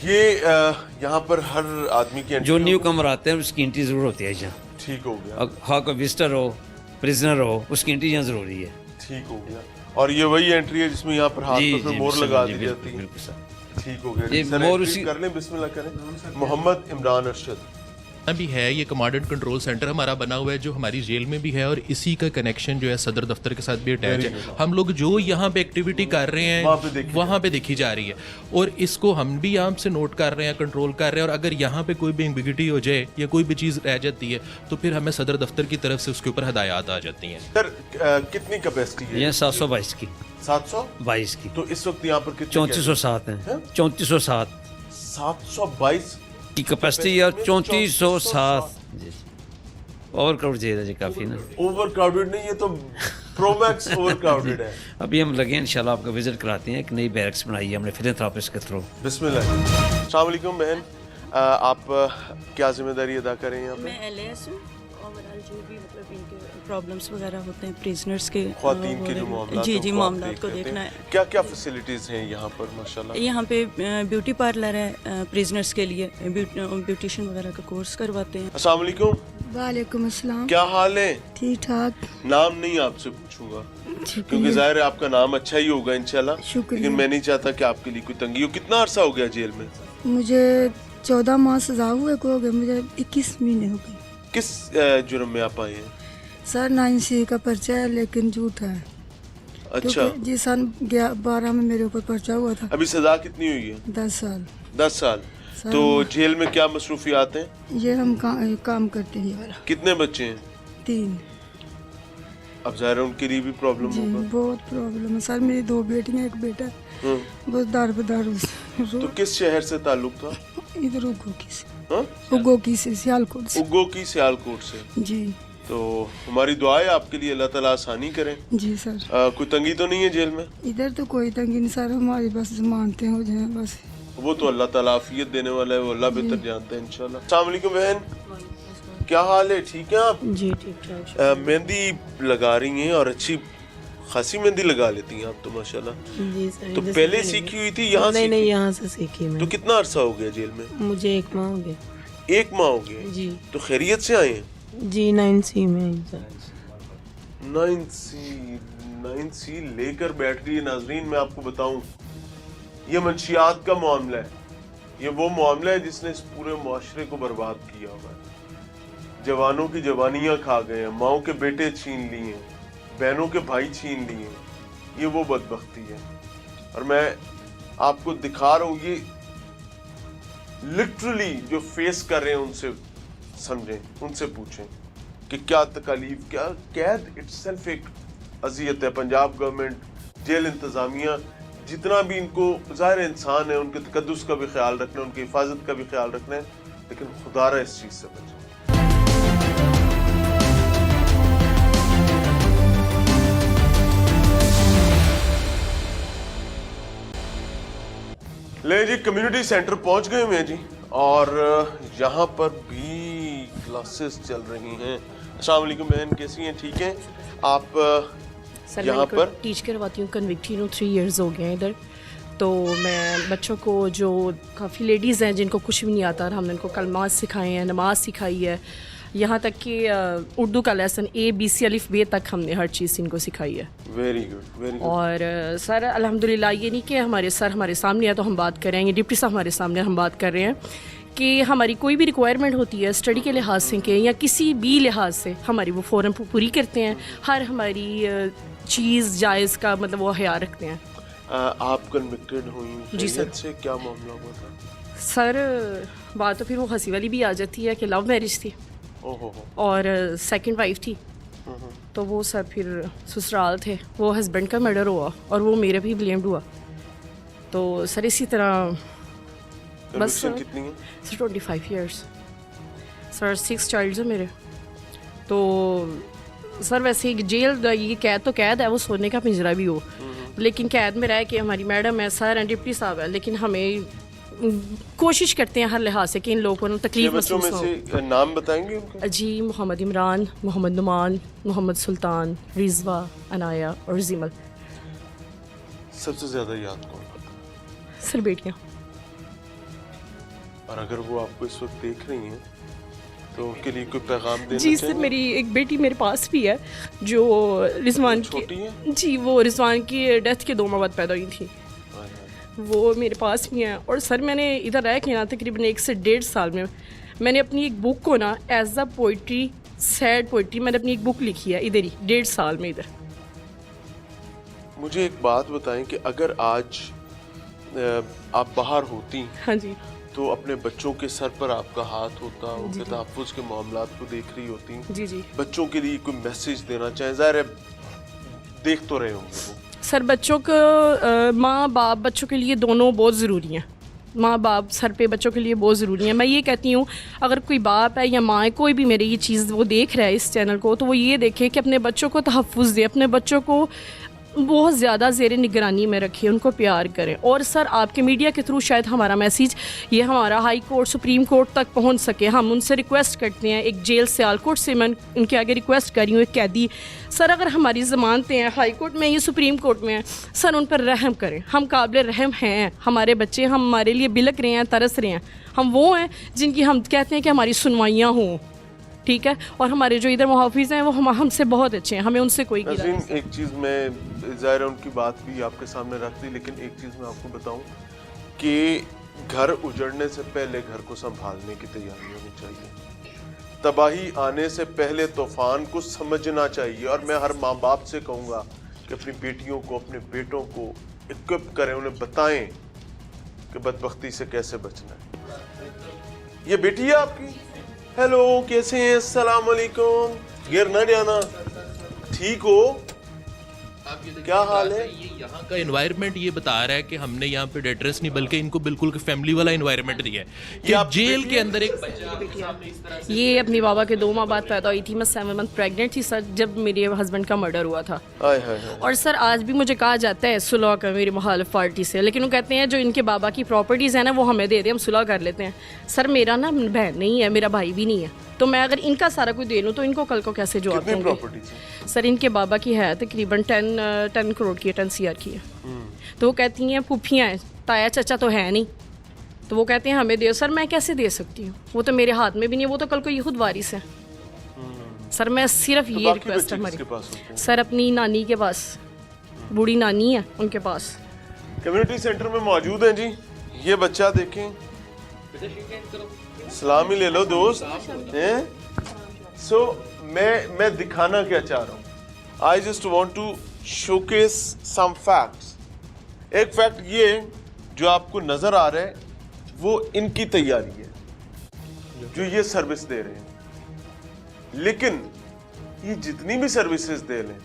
یہ یہاں پر ہر آدمی کی جو نیو کمر آتے ہیں اس کی انٹری ضرور ہوتی ہے یہاں. ٹھیک ہو گیا. خواہ کوئی وزٹر ہو پریزنر ہو اس کی انٹری یہاں ضروری ہے. ٹھیک ہو گیا. اور یہ وہی انٹری ہے جس میں یہاں پر ہاتھ پر مور لگا دی جاتی ہے. بالکل سر. ٹھیک ہو گیا. سر انٹری کر لیں, بسم اللہ کریں. محمد عمران ارشد بھی ہے. یہ کمانڈ اینڈ کنٹرول سینٹر ہمارا بنا ہوا ہے جو ہماری جیل میں بھی ہے, اور اسی کا کنیکشن جو ہے صدر دفتر کے ساتھ بھی اٹیچ ہے. ہم لوگ جو یہاں پہ ایکٹیویٹی کر رہے ہیں وہاں پہ دیکھی جا رہی ہے, اور اس کو ہم بھی یہاں سے نوٹ کر رہے ہیں, کنٹرول کر رہے ہیں. اور اگر یہاں پہ کوئی بھی ایمبیگوٹی ہو جائے یا کوئی بھی چیز رہ جاتی ہے تو پھر ہمیں صدر دفتر کی طرف سے اس کے اوپر ہدایات آ جاتی ہیں. سر کتنی کیپیسٹی ہے یہ 722 کی. 722 کی. تو اس وقت یہاں پر کتنے 3407 ہیں. 3407 722 کی کیپیسٹی اور 3407 جی. اوور کراؤڈ جیل ہے جی کافی نا. اوور کراؤڈڈ نہیں, یہ تو پرو میکس اوور کراؤڈڈ ہے. ابھی ہم لگے ہیں انشاءاللہ آپ کا وزٹ کراتے ہیں. ایک نئی بیرکس بنائی ہے ہم نے فلانتھراپسٹ کے تھرو. بسم اللہ. السلام علیکم بہن, آپ کیا ذمہ داری ادا کر رہے ہیں یہاں پہ؟ میں LAS ہوں. اوورآل جو بھی مطلب ان کے پرابلمس وغیرہ ہوتے ہیں پریزنرس کے, خواتین کے جو معاملات جی معاملات کو دیکھنا ہے. کیا کیا فیسلٹیز ہیں یہاں پر ماشاءاللہ؟ یہاں پہ بیوٹی پارلر ہے پریزنرس کے لیے, بیوٹیشین وغیرہ کا کورس کرواتے ہیں. السلام علیکم. وعلیکم السلام. کیا حال ہے؟ ٹھیک ٹھاک. نام نہیں آپ سے پوچھوں گا کیونکہ ظاہر ہے آپ کا نام اچھا ہی ہوگا انشاءاللہ, لیکن میں نہیں چاہتا کہ آپ کے لیے کوئی تنگی ہو. کتنا عرصہ ہو گیا جیل میں؟ مجھے 14 ماہ سزا ہوئے کو ہو گئے, مجھے 21 مہینے ہو گئے. کس جرم میں آپ آئے ہیں؟ سر 9C کا پرچہ ہے لیکن جھوٹا ہے. اچھا جی سن 12 میں میرے اوپر پرچہ ہوا تھا. ابھی سزا کتنی ہوئی ہے؟ 10 سال. 10 سال. تو جیل میں کیا مصروفیات ہیں؟ یہ ہم کام کرتے ہیں. کتنے بچے ہیں؟ 3. اب ظاہر ہے ان کے لیے بھی پرابلم جی ہوگا. بہت پرابلم ہے سر. میری 2 بیٹیاں ایک بیٹا, بس دار بدار. تو کس شہر سے تعلق تھا؟ ادھر اگوکی سے سیالکوٹ سے. اگوکی سیالکوٹ سے. جی. تو ہماری دعا ہے آپ کے لیے, اللہ تعالیٰ آسانی کرے. جی سر. کوئی تنگی تو نہیں ہے جیل میں؟ ادھر تو کوئی تنگی نہیں سر, ہماری بس ضمانتیں ہو جائیں بس. وہ تو اللہ تعالیٰ عافیت دینے والا ہے, وہ اللہ بہتر جانتے ہیں انشاءاللہ. السلام علیکم بہن, کیا حال ہے؟ ٹھیک ہیں آپ؟ جی ٹھیک ٹھاک. مہندی لگا رہی ہیں اور اچھی خاصی مہندی لگا لیتی ہیں آپ تو ماشاءاللہ. جی سر. تو پہلے سیکھی ہوئی تھی یہاں؟ نہیں یہاں سے سیکھی میں. تو کتنا عرصہ ہو گیا جیل میں؟ مجھے 1 ماہ ہو گیا. 1 ماہ ہو گیا. جی. تو خیریت سے آئے ہیں؟ جی 9C میں. 9C لے کر بیٹھ گئی. ناظرین میں آپ کو بتاؤں, یہ منشیات کا معاملہ ہے. یہ وہ معاملہ ہے جس نے اس پورے معاشرے کو برباد کیا ہوا ہے. جوانوں کی جوانیاں کھا گئے ہیں, ماؤں کے بیٹے چھین لیے ہیں, بہنوں کے بھائی چھین لیے ہیں. یہ وہ بدبختی ہے. اور میں آپ کو دکھا رہا ہوں, یہ لٹرلی جو فیس کر رہے ہیں ان سے سمجھیں, ان سے پوچھیں کہ کیا تکالیف, کیا قید اٹ سیلف ایک اذیت ہے. پنجاب گورنمنٹ, جیل انتظامیہ, جتنا بھی ان کو ظاہر انسان ہے, ان کے تقدس کا بھی خیال رکھنا ہے, ان کی حفاظت کا بھی خیال رکھنا ہے, لیکن خدا رہا اس چیز سے بچیں. لے جی, کمیونٹی سینٹر پہنچ گئے ہیں جی, اور یہاں پر بھی کلاسز چل رہی ہیں. السلام علیکم بہن, کیسی ہیں؟ ٹھیک ہیں آپ؟ سر یہاں میں پر ٹیچ کرواتی ہوں, کنوکٹی ہوں, 3 ایئرز ہو گئے ہیں ادھر. تو میں بچوں کو, جو کافی لیڈیز ہیں جن کو کچھ بھی نہیں آتا, ہم نے ان کو کلمات سکھائے ہیں, نماز سکھائی ہے, یہاں تک کہ اردو کا لیسن ABC الف ب تک ہم نے ہر چیز ان کو سکھائی ہے. Very good, very good. اور سر الحمدللہ, یہ نہیں کہ ہمارے سر ہمارے سامنے ہے تو ہم بات کر رہے ہیں, یہ ڈپٹی صاحب ہمارے سامنے ہم بات کر رہے ہیں کہ ہماری کوئی بھی ریکوائرمنٹ ہوتی ہے اسٹڈی کے لحاظ سے کہ یا کسی بھی لحاظ سے, ہماری وہ فوراً پوری کرتے ہیں. ہر ہماری چیز جائز کا مطلب وہ خیال رکھتے ہیں. آپ کنوکٹڈ ہوئی, جی سر. سے کیا معاملہ ہوا تھا؟ سر بات تو پھر وہ ہنسی والی بھی آ جاتی ہے کہ لو میرج تھی اور سیکنڈ وائف تھی, تو وہ سر پھر سسرال تھے, وہ ہسبینڈ کا مرڈر ہوا اور وہ میرے بھی بلیمڈ ہوا. تو سر اسی طرح بس کتنی ہے؟ سر 25 ایئرس. سر 6 چائلڈز ہیں میرے. تو سر ویسے جیل, یہ قید تو قید ہے, وہ سونے کا پنجرا بھی ہو, لیکن قید میں رہ کے ہماری میڈم ہے, سر ہیں, ڈپٹی صاحب ہے, لیکن ہمیں کوشش کرتے ہیں ہر لحاظ سے کہ ان لوگوں کو تکلیف محسوس ہو. بچوں میں سے نام بتائیں گے ان کا؟ جی, محمد عمران, محمد نعمان, محمد سلطان, رضوہ, عنایا اور زیمل. سب سے زیادہ یاد کون؟ سر بیٹیاں. اور اگر وہ آپ کو اس وقت دیکھ رہی ہیں تو ان کے لیے کوئی پیغام دینا جی چاہیں سر میری ایک بیٹی میرے پاس بھی ہے جو رضوان کی چھوٹی ہے؟ جی وہ رضوان کی ڈیتھ کے 2 ماہ بعد پیدا ہوئی تھی وہ میرے پاس بھی ہیں. اور سر میں نے ادھر رہ کے نا تقریباً 1 سے 1.5 سال میں نے اپنی ایک بک کو نا as a poetry sad poetry میں نے اپنی ایک بک لکھی ہے ادھر ہی 1.5 سال میں ادھر. مجھے ایک بات بتائیں کہ اگر آج آپ باہر ہوتی ہاں جی تو اپنے بچوں کے سر پر آپ کا ہاتھ ہوتا، ان کے تحفظ کے معاملات کو دیکھ رہی ہوتی، جی جی بچوں کے لیے کوئی میسج دینا چاہیں؟ ظاہر ہے دیکھ تو رہے ہوں گے وہ. سر بچوں کو ماں باپ بچوں کے لیے دونوں بہت ضروری ہیں. ماں باپ سر پہ بچوں کے لیے بہت ضروری ہیں. میں یہ کہتی ہوں اگر کوئی باپ ہے یا ماں ہے کوئی بھی میرے یہ چیز وہ دیکھ رہا ہے اس چینل کو تو وہ یہ دیکھے کہ اپنے بچوں کو تحفظ دے، اپنے بچوں کو بہت زیادہ زیر نگرانی میں رکھے، ان کو پیار کریں. اور سر آپ کے میڈیا کے تھرو شاید ہمارا میسیج یہ ہمارا ہائی کورٹ سپریم کورٹ تک پہنچ سکے. ہم ان سے ریکویسٹ کرتے ہیں، ایک جیل سیال کوٹ سے میں ان کے آگے ریکویسٹ کر رہی ہوں، ایک قیدی سر اگر ہماری ضمانتیں ہیں ہائی کورٹ میں یا سپریم کورٹ میں ہیں سر ان پر رحم کریں. ہم قابل رحم ہیں، ہمارے بچے ہمارے لیے بلک رہے ہیں، ترس رہے ہیں. ہم وہ ہیں جن کی ہم کہتے ہیں کہ ہماری سنوائیاں ہوں، ٹھیک ہے. اور ہمارے جو ادھر محافظ ہیں وہ ہم سے بہت اچھے ہیں، ہمیں ان سے کوئی گلہ نہیں. ایک چیز میں ظاہر ان کی بات بھی آپ کے سامنے رکھ دی، لیکن ایک چیز میں آپ کو بتاؤں کہ گھر اجڑنے سے پہلے گھر کو سنبھالنے کی تیاری ہونی چاہیے. تباہی آنے سے پہلے طوفان کو سمجھنا چاہیے. اور میں ہر ماں باپ سے کہوں گا کہ اپنی بیٹیوں کو اپنے بیٹوں کو اکوپ کریں، انہیں بتائیں کہ بدبختی سے کیسے بچنا ہے. یہ بیٹی ہے آپ کی؟ ہیلو کیسے ہیں؟ السلام علیکم. گر نہ جانا، ٹھیک ہو؟ کیا حال ہے؟ یہاں کا انوائرمنٹ یہ بتا رہا ہے کہ ہم نے یہاں پہ ایڈریس نہیں بلکہ ان کو بالکل فیملی والا انوائرمنٹ دیا ہے کہ جیل کے اندر ایک بچہ یہ اپنی بابا کے 2 ماہ بعد پیدا ہوئی تھی. میں 7 منتھ پریگننٹ تھی سر جب میرے ہسبینڈ کا مرڈر ہوا تھا. اور سر آج بھی مجھے کہا جاتا ہے صلح کا میری مخالف پارٹی سے، لیکن وہ کہتے ہیں جو ان کے بابا کی پراپرٹیز ہیں نا وہ ہمیں دے دیں، ہم صلح کر لیتے ہیں. سر میرا نا بہن نہیں ہے، میرا بھائی بھی نہیں ہے، تو میں اگر ان کا سارا کچھ دے لوں تو ان کو کل کو کیسے جواب دوں گی؟ سر ان کے بابا کی ہے تقریباً 10 کروڑ کی ہے، 10 CR کی ہے. تو وہ کہتی ہیں پھوپھیاں ہیں، تایا چچا تو ہے نہیں، تو وہ کہتے ہیں ہمیں دے. سر میں کیسے دے سکتی ہوں؟ وہ تو میرے ہاتھ میں بھی نہیں، وہ تو کل کو یہ خود وارث ہے. سر میں صرف یہ ریکویسٹ ہے ہماری سر اپنی نانی کے پاس، بوڑھی نانی ہے ان کے پاس. کمیونٹی سینٹر میں موجود ہیں جی. یہ بچہ دیکھیں، سلام ہی لے لو دوست. سو میں دکھانا کیا چاہ رہا ہوں، I just want to showcase some facts. ایک فیکٹ یہ جو آپ کو نظر آ رہا ہے وہ ان کی تیاری ہے جو یہ سروس دے رہے ہیں. لیکن یہ جتنی بھی سروسز دے لیں،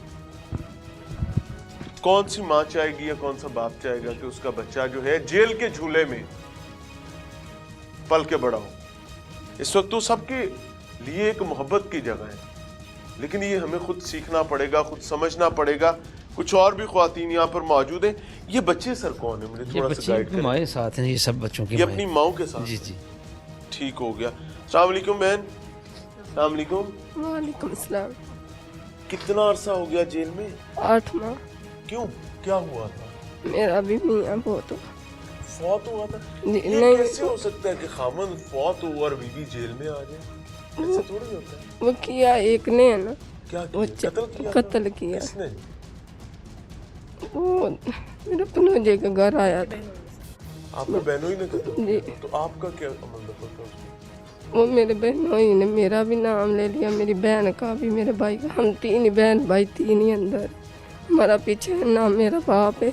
کون سی ماں چاہے گی یا کون سا باپ چاہے گا کہ اس کا بچہ جو ہے جیل کے جھولے میں پل کے بڑا ہو؟ اس وقت تو سب کے لیے ایک محبت کی جگہ ہے، لیکن یہ ہمیں خود سیکھنا پڑے گا، خود سمجھنا پڑے گا. کچھ اور بھی خواتین یہاں پر موجود ہیں. یہ بچے سر کون ہیں؟ مجھے تھوڑا سا گائیڈ کریں. ہمارے ساتھ ہیں یہ سب بچوں کے، یہ اپنی ماؤں کے ساتھ. جی جی ٹھیک ہو گیا. السلام علیکم بہن. السلام علیکم. وعلیکم السلام. کتنا عرصہ ہو گیا جیل میں؟ 8 ماہ. کیوں؟ کیا ہوا تھا؟ میرا بھی میاں بہت فوت ہوا تھا. یہ نہیں کیسے ہو سکتا ہے کہ خامن فوت ہو اور بیوی جیل میں آ جائے؟ ایسا تھوڑی ہوتا ہے. وہ کیا ایک نے ہے نا، کیا وہ قتل کیا. کس نے؟ وہ میرے پنوجے کے گھر آیا تھا. آپ کے بہنوں ہی نے قتل جی. کیا؟ تو آپ کا کیا عمل دخل تھا اس میں؟ وہ میرے بہنوں ہی نے میرا بھی نام لے لیا، میری بہن کا بھی، میرے بھائی کا. ہم 3 بہن بھائی 3 ہی اندر. ہمارا پیچھے نہ میرا باپ ہے،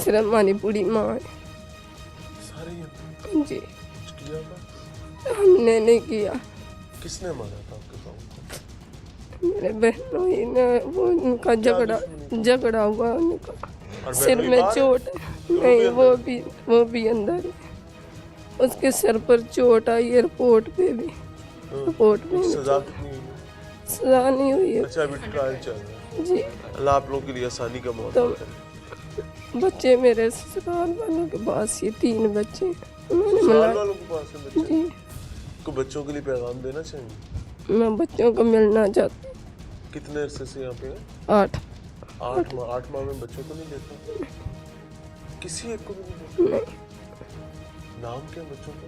صرف ہماری بوڑھی ماں ہے. سارے جی کچھ کیا تھا؟ ہم نے نہیں کیا. کس نے مارا تھا آپ کے باؤں کو؟ میرے بہنوں ہی نے، وہ ان کا جھگڑا ہوا ان کا. سر میں چوٹ نہیں، وہ بھی اندر ہے. اس کے سر پر چوٹ آئی، ایئرپورٹ پہ بھی. ایئرپورٹ پہ سزا کتنی ہوئی؟ سزا نہیں ہوئی ہے. اچھا ابھی ٹرائل چل رہا ہے. جی. اللہ آپ لوگوں کے لیے آسانی کا موقع کرے. بچے میرے سسرال والوں کے پاس، یہ 3 بچے انہوں نے سسرال والوں کے پاس ہیں بچے؟ جی. کو بچوں کے لیے پیغام دینا چاہیں؟ میں بچوں کو ملنا چاہتی ہوں. کتنے عرصے سے یہاں پہ ہیں؟ 8 ماہ. 8 ماہ میں بچوں کو نہیں دیتا؟ کسی ایک کو بھی نہیں دیتا؟ نام کیا بچوں کا؟